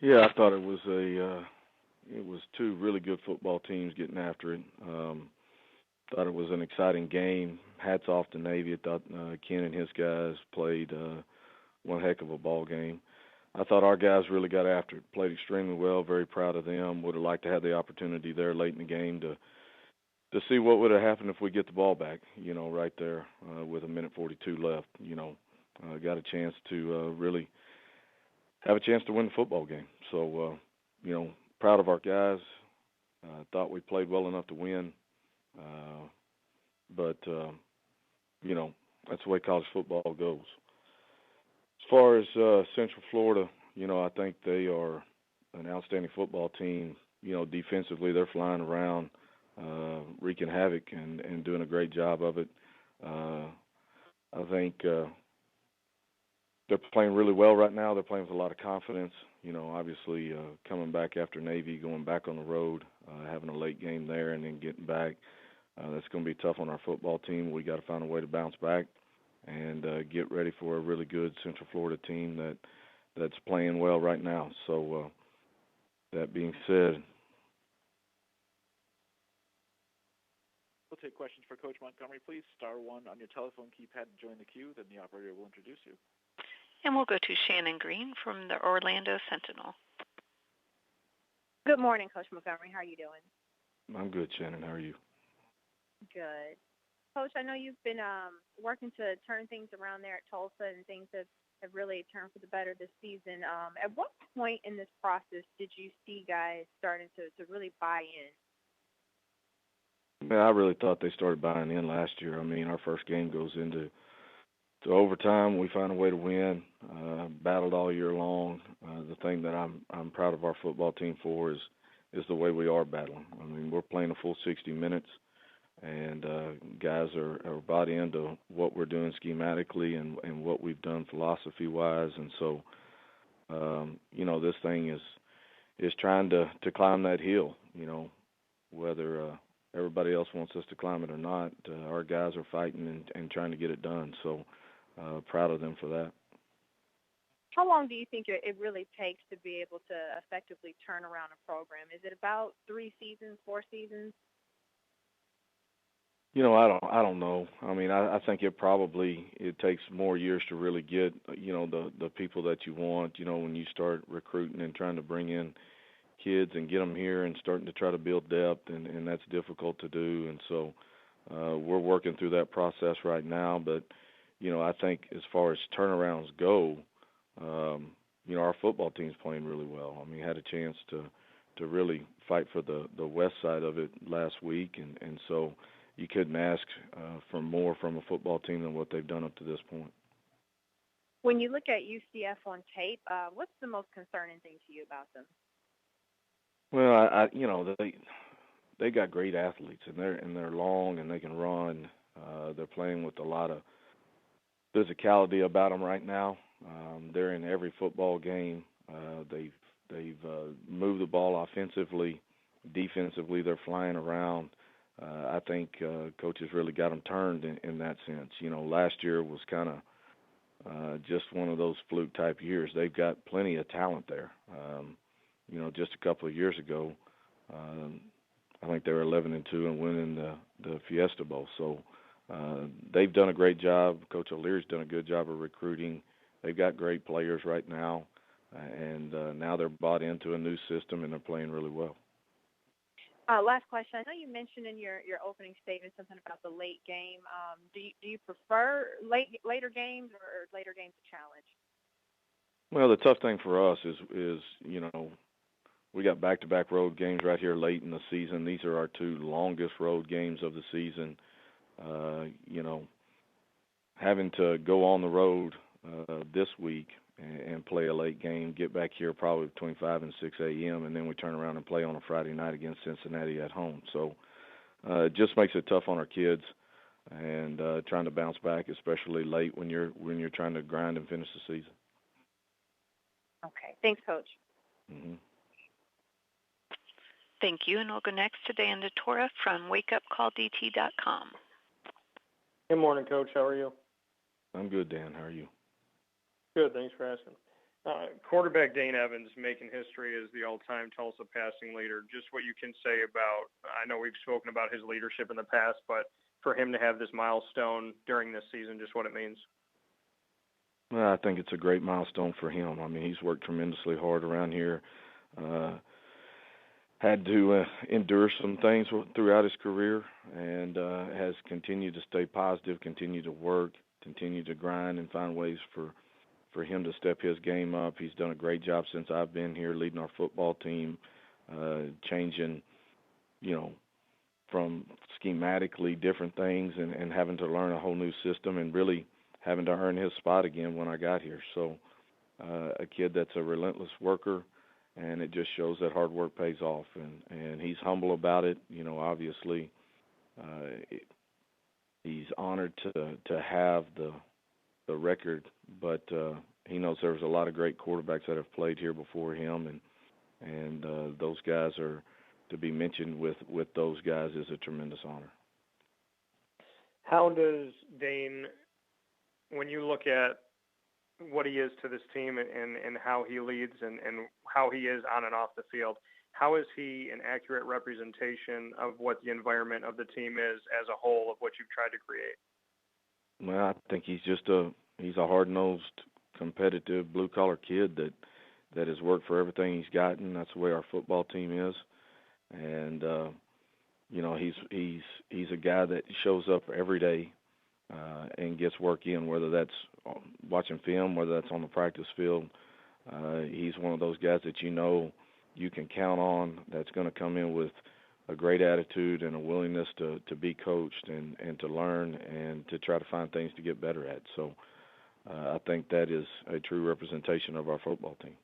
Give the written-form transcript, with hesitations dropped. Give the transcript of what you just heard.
Yeah, I thought it was two really good football teams getting after it. Thought it was an exciting game. Hats off to Navy. I thought Ken and his guys played one heck of a ball game. I thought our guys really got after it, played extremely well. Very proud of them. Would have liked to have the opportunity there late in the game to see what would have happened if we get the ball back. Right there with a minute 42 left. Got a chance to really have a chance to win the football game. So, proud of our guys. Thought we played well enough to win. But that's the way college football goes. As far as Central Florida, I think they are an outstanding football team. Defensively, they're flying around, wreaking havoc and doing a great job of it. I think they're playing really well right now. They're playing with a lot of confidence. Obviously coming back after Navy, going back on the road, having a late game there, and then getting back. That's going to be tough on our football team. We got to find a way to bounce back and get ready for a really good Central Florida team that's playing well right now. So that being said, We'll take questions for Coach Montgomery. Please star one on your telephone keypad to join the queue. Then the operator will introduce you. And we'll go to Shannon Green from the Orlando Sentinel. Good morning, Coach Montgomery. How are you doing? I'm good, Shannon. How are you? Good. Coach, I know you've been working to turn things around there at Tulsa, and things have really turned for the better this season. At what point in this process did you see guys starting to really buy in? Man, I really thought they started buying in last year. I mean, our first game goes into overtime. We find a way to win. Battled all year long. The thing that I'm proud of our football team for is the way we are battling. I mean, we're playing a full 60 minutes. And guys are bought into what we're doing schematically and what we've done philosophy-wise. And so, this thing is trying to climb that hill, whether everybody else wants us to climb it or not. Our guys are fighting and trying to get it done. So, proud of them for that. How long do you think it really takes to be able to effectively turn around a program? Is it about 3 seasons, 4 seasons? I don't know. I mean, I think it takes more years to really get, the people that you want, when you start recruiting and trying to bring in kids and get them here and starting to try to build depth, and that's difficult to do. And so we're working through that process right now. But, I think as far as turnarounds go, our football team's playing really well. I mean, had a chance to really fight for the west side of it last week, and so you couldn't ask for more from a football team than what they've done up to this point. When you look at UCF on tape, what's the most concerning thing to you about them? Well, they got great athletes, and they're long and they can run. They're playing with a lot of physicality about them right now. They're in every football game. They've moved the ball offensively, defensively. They're flying around. I think coaches really got them turned in that sense. Last year was kind of just one of those fluke type years. They've got plenty of talent there. Just a couple of years ago, I think they were 11-2 and winning the Fiesta Bowl. So they've done a great job. Coach O'Leary's done a good job of recruiting. They've got great players right now, and now they're bought into a new system and they're playing really well. Last question. I know you mentioned in your opening statement something about the late game. Do you prefer later games or later games a challenge? Well, the tough thing for us is we got back-to-back road games right here late in the season. These are our 2 longest road games of the season. Having to go on the road this week and play a late game, get back here probably between 5 and 6 a.m., and then we turn around and play on a Friday night against Cincinnati at home. So it just makes it tough on our kids and trying to bounce back, especially late when you're trying to grind and finish the season. Okay. Thanks, Coach. Mm-hmm. Thank you, and we'll go next to Dan DeTora from WakeUpCallDT.com. Good morning, Coach. How are you? I'm good, Dan. How are you? Good. Thanks for asking. Quarterback Dane Evans making history as the all-time Tulsa passing leader. Just what you can say about, I know we've spoken about his leadership in the past, but for him to have this milestone during this season, just what it means. Well, I think it's a great milestone for him. I mean, he's worked tremendously hard around here. Had to endure some things throughout his career, and has continued to stay positive, continue to work, continue to grind and find ways for him to step his game up. He's done a great job since I've been here leading our football team, changing, from schematically different things and having to learn a whole new system and really having to earn his spot again when I got here. So a kid that's a relentless worker, and it just shows that hard work pays off. And he's humble about it. Obviously he's honored to have the record, but he knows there's a lot of great quarterbacks that have played here before him, and those guys are to be mentioned with those guys is a tremendous honor. How does Dane, when you look at what he is to this team and how he leads and how he is on and off the field, how is he an accurate representation of what the environment of the team is as a whole of what you've tried to create? Well, I think he's just he's a hard-nosed, competitive, blue-collar kid that has worked for everything he's gotten. That's the way our football team is. And, he's a guy that shows up every day and gets work in, whether that's watching film, whether that's on the practice field. He's one of those guys that you can count on, that's going to come in with a great attitude and a willingness to be coached and to learn and to try to find things to get better at. So I think that is a true representation of our football team.